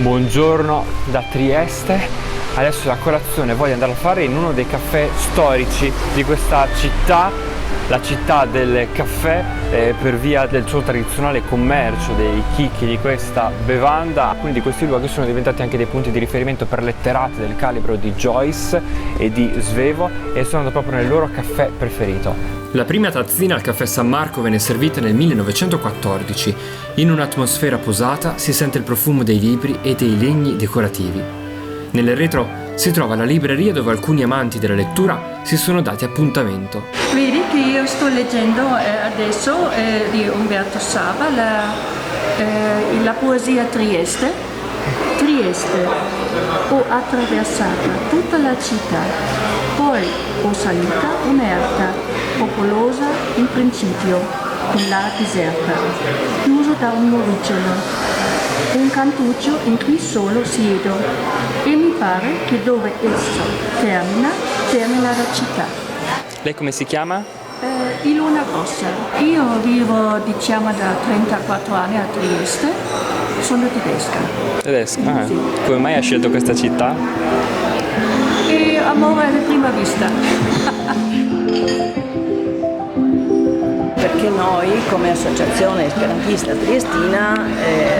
Buongiorno da Trieste. Adesso la colazione voglio andare a fare in uno dei caffè storici di questa città, la città del caffè, per via del suo tradizionale commercio dei chicchi di questa bevanda. Alcuni di questi luoghi sono diventati anche dei punti di riferimento per letterati del calibro di Joyce e di Svevo e sono andato proprio nel loro caffè preferito. La prima tazzina al caffè San Marco venne servita nel 1914. In un'atmosfera posata si sente il profumo dei libri e dei legni decorativi. Nel retro si trova la libreria dove alcuni amanti della lettura si sono dati appuntamento. Vedi che io sto leggendo adesso di Umberto Saba la poesia Trieste. Trieste, ho attraversata tutta la città, poi ho salita un'erta, popolosa in principio, in là deserta, chiuso da un muricciolo. Un cantuccio in cui solo siedo e mi pare che dove esso termina la città. Lei come si chiama? Ilona Grossa. Io vivo da 34 anni a Trieste, sono tedesca. Tedesca? Ah, sì. Come mai ha scelto questa città? E amore alla prima vista. Perché noi come associazione esperantista triestina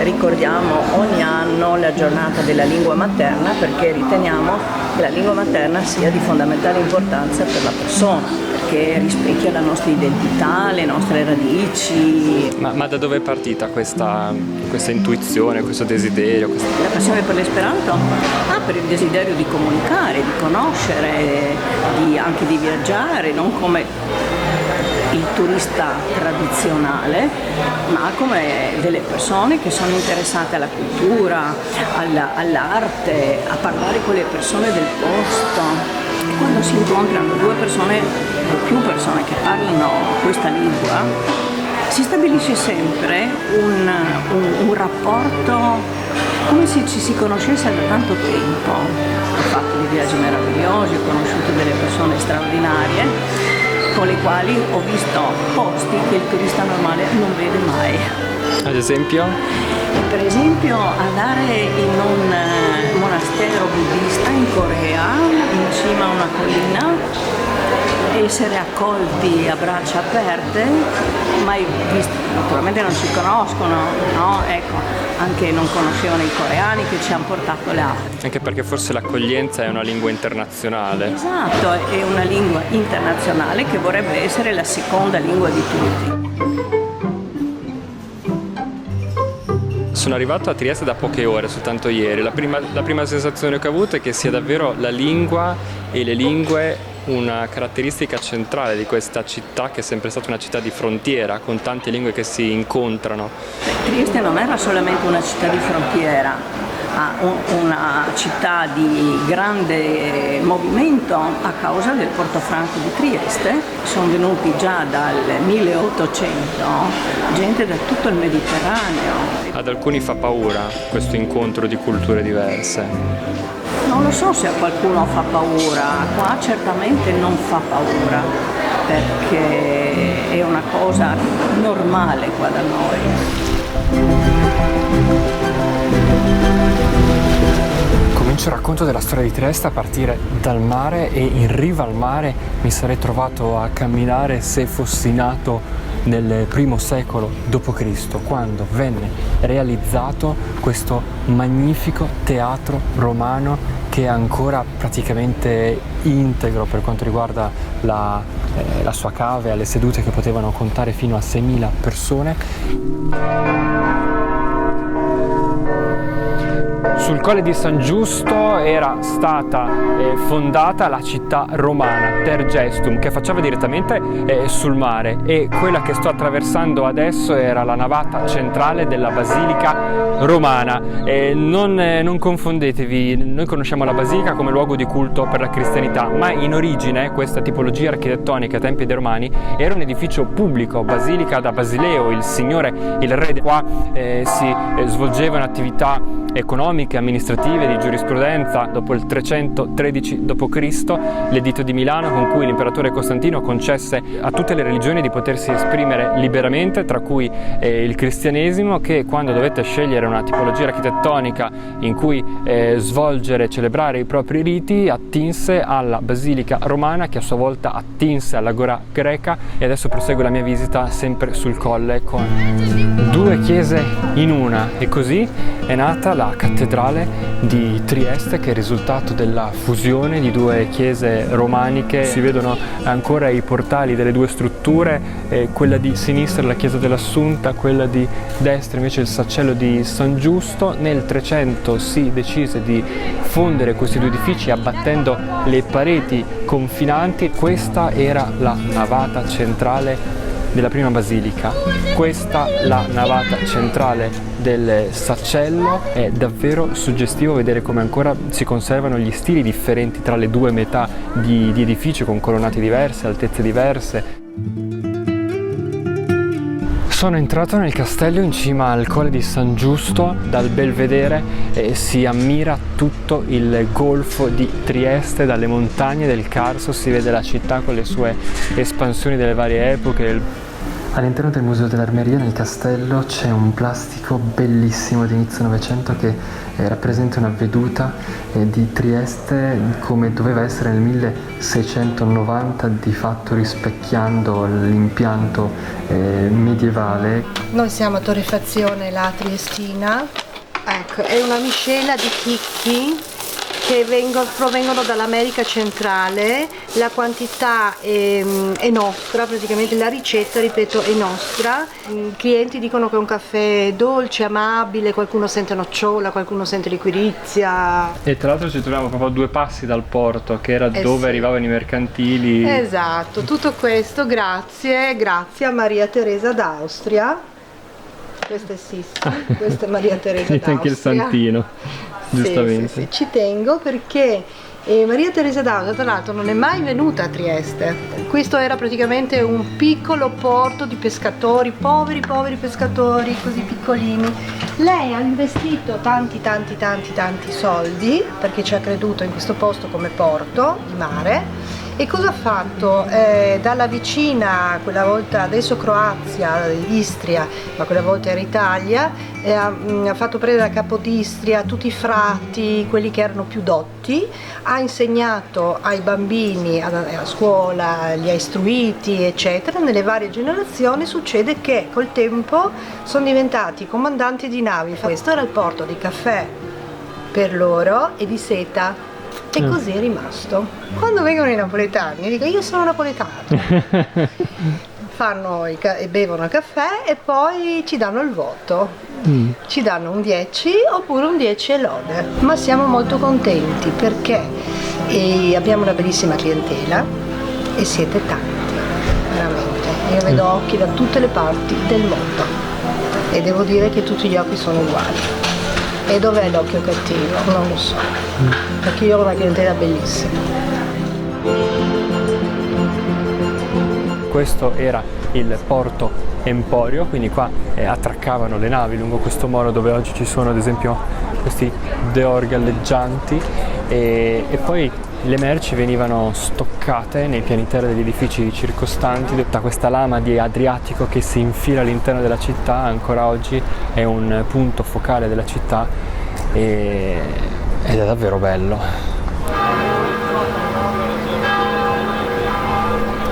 ricordiamo ogni anno la giornata della lingua materna, perché riteniamo che la lingua materna sia di fondamentale importanza per la persona, perché rispecchia la nostra identità, le nostre radici. Ma da dove è partita questa intuizione, questo desiderio? La passione per l'esperanto? Per il desiderio di comunicare, di conoscere, anche di viaggiare, non come il turista tradizionale, ma come delle persone che sono interessate alla cultura, all'arte, a parlare con le persone del posto. E quando si incontrano due persone o più persone che parlano questa lingua, si stabilisce sempre un rapporto come se ci si conoscesse da tanto tempo. Ho fatto dei viaggi meravigliosi, ho conosciuto delle persone straordinarie con le quali ho visto posti che il turista normale non vede mai. Ad esempio? Per esempio andare in un monastero buddista in Corea, in cima a una collina, essere accolti a braccia aperte, mai visti, naturalmente non ci conoscono, no? Ecco, anche non conoscevano i coreani che ci hanno portato là. Anche perché forse l'accoglienza è una lingua internazionale. Esatto, è una lingua internazionale che vorrebbe essere la seconda lingua di tutti. Sono arrivato a Trieste da poche ore, soltanto ieri. La prima sensazione che ho avuto è che sia davvero la lingua e le lingue una caratteristica centrale di questa città, che è sempre stata una città di frontiera, con tante lingue che si incontrano. Trieste non era solamente una città di frontiera, una città di grande movimento a causa del Portofranco di Trieste. Sono venuti già dal 1800 gente da tutto il Mediterraneo. Ad alcuni fa paura questo incontro di culture diverse. Non lo so se a qualcuno fa paura, qua certamente non fa paura, perché è una cosa normale qua da noi. Comincio il racconto della storia di Trieste a partire dal mare, e in riva al mare mi sarei trovato a camminare se fossi nato nel I secolo d.C., quando venne realizzato questo magnifico teatro romano che è ancora praticamente integro per quanto riguarda la sua cave, alle sedute che potevano contare fino a 6.000 persone. Sul Colle di San Giusto era stata fondata la città romana, Tergestum, che affacciava direttamente sul mare, e quella che sto attraversando adesso era la navata centrale della Basilica Romana. Non confondetevi, noi conosciamo la Basilica come luogo di culto per la cristianità, ma in origine questa tipologia architettonica ai tempi dei Romani era un edificio pubblico, Basilica da Basileo, il signore, il re. Qua si svolgeva un'attività economiche, amministrative, di giurisprudenza. Dopo il 313 d.C. l'editto di Milano con cui l'imperatore Costantino concesse a tutte le religioni di potersi esprimere liberamente, tra cui il cristianesimo, che quando dovette scegliere una tipologia architettonica in cui svolgere, celebrare i propri riti, attinse alla Basilica Romana, che a sua volta attinse all'Agora greca, e adesso prosegue la mia visita sempre sul colle con 2 chiese in una, e così è nata la cattedrale di Trieste, che è il risultato della fusione di 2 chiese romaniche. Si vedono ancora i portali delle 2 strutture, quella di sinistra la chiesa dell'Assunta, quella di destra invece il Saccello di San Giusto. Nel 300 si decise di fondere questi 2 edifici abbattendo le pareti confinanti. Questa era la navata centrale della prima basilica, questa la navata centrale del Saccello. È davvero suggestivo vedere come ancora si conservano gli stili differenti tra le 2 metà di edifici, con colonnati diverse, altezze diverse. Sono entrato nel castello in cima al colle di San Giusto. Dal belvedere si ammira tutto il golfo di Trieste, dalle montagne del Carso si vede la città con le sue espansioni delle varie epoche. All'interno del Museo dell'Armeria nel castello c'è un plastico bellissimo di inizio Novecento che rappresenta una veduta di Trieste come doveva essere nel 1690, di fatto rispecchiando l'impianto medievale. Noi siamo a Torrefazione La Triestina, ecco, è una miscela di chicchi che provengono dall'America centrale. La quantità è nostra, praticamente la ricetta, ripeto, è nostra. I clienti dicono che è un caffè dolce, amabile, qualcuno sente nocciola, qualcuno sente liquirizia. E tra l'altro ci troviamo proprio a 2 passi dal porto, che era dove sì, arrivavano i mercantili. Esatto, tutto questo grazie a Maria Teresa d'Austria. Questa è Sissi, questa è Maria Teresa d'Austria. Anche il santino, giustamente. Sì, ci tengo perché Maria Teresa d'Austria tra l'altro non è mai venuta a Trieste. Questo era praticamente un piccolo porto di pescatori, poveri pescatori, così piccolini. Lei ha investito tanti soldi perché ci ha creduto in questo posto come porto di mare. E cosa ha fatto? Dalla vicina, quella volta adesso Croazia, Istria, ma quella volta era Italia, ha fatto prendere a Capodistria tutti i frati, quelli che erano più dotti, ha insegnato ai bambini a scuola, li ha istruiti, eccetera. Nelle varie generazioni succede che col tempo sono diventati comandanti di navi. Questo era il porto di caffè per loro e di seta. E così è rimasto. Quando vengono i napoletani, dico io sono napoletano. Fanno e bevono il caffè e poi ci danno il voto. Ci danno un 10 oppure un 10 e lode. Ma siamo molto contenti perché abbiamo una bellissima clientela e siete tanti, veramente. Io vedo occhi da tutte le parti del mondo e devo dire che tutti gli occhi sono uguali. E dov'è l'occhio cattivo? Non lo so, perché io ho una clientela bellissima. Questo era il porto Emporio, quindi qua attraccavano le navi lungo questo molo dove oggi ci sono ad esempio questi deor galleggianti e poi le merci venivano stoccate nei piani terra degli edifici circostanti. Tutta questa lama di Adriatico che si infila all'interno della città ancora oggi è un punto focale della città ed è davvero bello.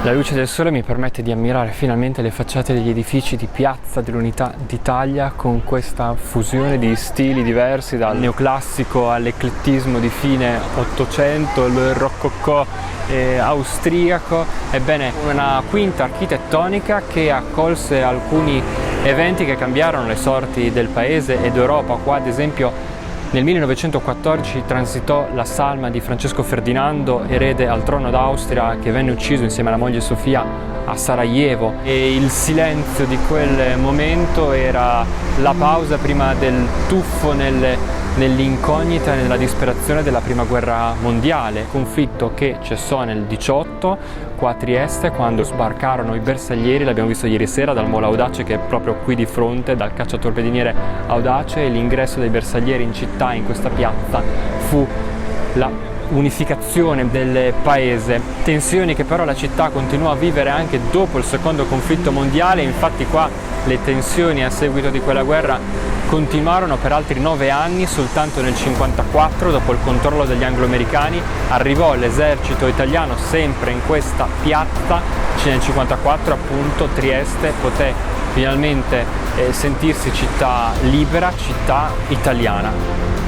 La luce del sole mi permette di ammirare finalmente le facciate degli edifici di Piazza dell'Unità d'Italia con questa fusione di stili diversi, dal neoclassico all'eclettismo di fine Ottocento, il rococò austriaco. Ebbene, una quinta architettonica che accolse alcuni eventi che cambiarono le sorti del paese ed Europa. Qua ad esempio nel 1914 transitò la salma di Francesco Ferdinando, erede al trono d'Austria, che venne ucciso insieme alla moglie Sofia a Sarajevo, e il silenzio di quel momento era la pausa prima del tuffo nel nell'incognita e nella disperazione della prima guerra mondiale, conflitto che cessò nel 18 qua a Trieste quando sbarcarono i bersaglieri, l'abbiamo visto ieri sera dal Molo Audace che è proprio qui di fronte, dal cacciatorpediniere Audace, e l'ingresso dei bersaglieri in città, in questa piazza, fu la unificazione del paese, tensioni che però la città continuò a vivere anche dopo il secondo conflitto mondiale. Infatti qua le tensioni a seguito di quella guerra continuarono per altri 9 anni. Soltanto nel 1954, dopo il controllo degli anglo-americani, arrivò l'esercito italiano sempre in questa piazza. Nel 1954 appunto Trieste poté finalmente sentirsi città libera, città italiana.